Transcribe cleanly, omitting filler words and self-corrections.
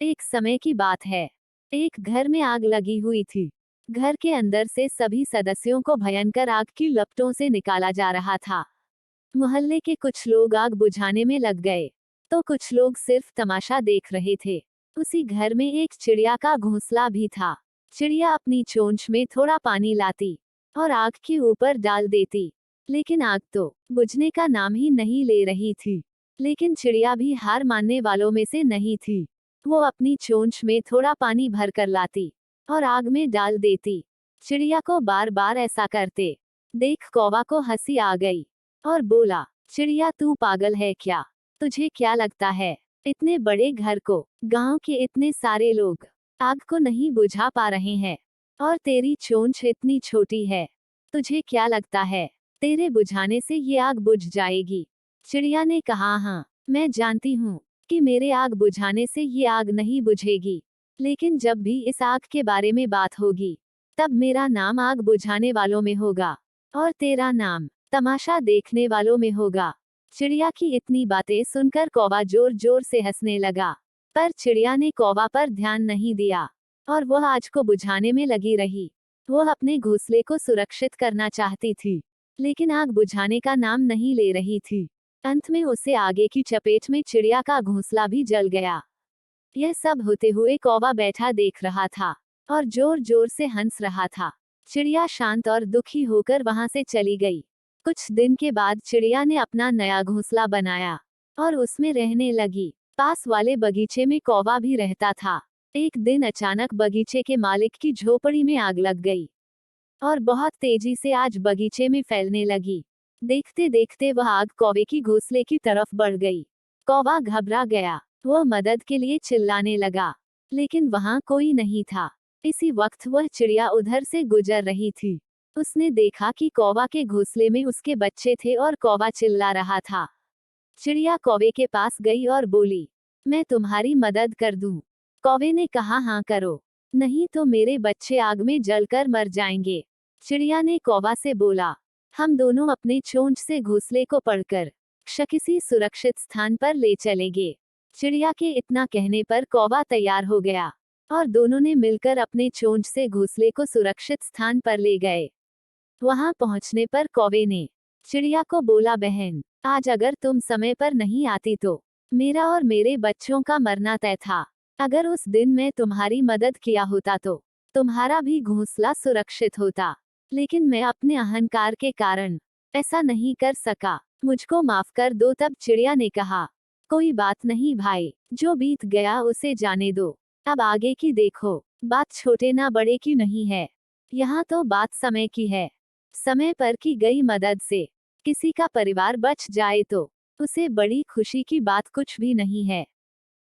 एक समय की बात है। एक घर में आग लगी हुई थी। घर के अंदर से सभी सदस्यों को भयंकर आग की लपटों से निकाला जा रहा था। मोहल्ले के कुछ लोग आग बुझाने में लग गए, तो कुछ लोग सिर्फ तमाशा देख रहे थे। उसी घर में एक चिड़िया का घोंसला भी था। चिड़िया अपनी चोंच में थोड़ा पानी लाती और आग के ऊपर डाल देती, लेकिन आग तो बुझने का नाम ही नहीं ले रही थी। लेकिन चिड़िया भी हार मानने वालों में से नहीं थी। वो अपनी चोंच में थोड़ा पानी भर कर लाती और आग में डाल देती। चिड़िया को बार बार ऐसा करते देख कौवा को हंसी आ गई और बोला, चिड़िया तू पागल है क्या? तुझे क्या लगता है इतने बड़े घर को, गांव के इतने सारे लोग आग को नहीं बुझा पा रहे हैं, और तेरी चोंच इतनी छोटी है। तुझे क्या लगता है तेरे बुझाने से ये आग बुझ जाएगी? चिड़िया ने कहा, हाँ, मैं जानती हूँ कि मेरे आग बुझाने से ये आग नहीं बुझेगी, लेकिन जब भी इस आग के बारे में बात होगी, तब मेरा नाम आग बुझाने वालों में होगा और तेरा नाम तमाशा देखने वालों में होगा। चिड़िया की इतनी बातें सुनकर कौवा जोर जोर से हंसने लगा, पर चिड़िया ने कौवा पर ध्यान नहीं दिया और वह आग को बुझाने में लगी रही। वह अपने घोंसले को सुरक्षित करना चाहती थी, लेकिन आग बुझाने का नाम नहीं ले रही थी। अंत में उसे आगे की चपेट में चिड़िया का घोंसला भी जल गया। यह सब होते हुए कौवा बैठा देख रहा था और जोर जोर से हंस रहा था। चिड़िया शांत और दुखी होकर वहां से चली गई। कुछ दिन के बाद चिड़िया ने अपना नया घोंसला बनाया और उसमें रहने लगी। पास वाले बगीचे में कौवा भी रहता था। एक दिन अचानक बगीचे के मालिक की झोपड़ी में आग लग गई और बहुत तेजी से आज बगीचे में फैलने लगी। देखते देखते वह आग कौवे की घोंसले की तरफ बढ़ गई। कौवा घबरा गया। वह मदद के लिए चिल्लाने लगा, लेकिन वहां कोई नहीं था। इसी वक्त वह चिड़िया उधर से गुजर रही थी। उसने देखा कि कौवा के घोंसले में उसके बच्चे थे और कौवा चिल्ला रहा था। चिड़िया कौवे के पास गई और बोली, मैं तुम्हारी मदद कर दूं। कौवे ने कहा, हाँ करो, नहीं तो मेरे बच्चे आग में जलकर मर जाएंगे। चिड़िया ने कौवा से बोला, हम दोनों अपने चोंच से घोंसले को पकड़कर किसी सुरक्षित स्थान पर ले चलेंगे। चिड़िया के इतना कहने पर कौवा तैयार हो गया और दोनों ने मिलकर अपने चोंच से घोंसले को सुरक्षित स्थान पर ले गए। वहां पहुंचने पर कौवे ने चिड़िया को बोला, बहन, आज अगर तुम समय पर नहीं आती तो मेरा और मेरे बच्चों का मरना तय था। अगर उस दिन मैं तुम्हारी मदद किया होता तो तुम्हारा भी घोंसला सुरक्षित होता, लेकिन मैं अपने अहंकार के कारण ऐसा नहीं कर सका। मुझको माफ कर दो। तब चिड़िया ने कहा, कोई बात नहीं भाई, जो बीत गया उसे जाने दो। अब आगे की देखो। बात छोटे ना बड़े की नहीं है, यहाँ तो बात समय की है। समय पर की गई मदद से किसी का परिवार बच जाए तो उसे बड़ी खुशी की बात कुछ भी नहीं है।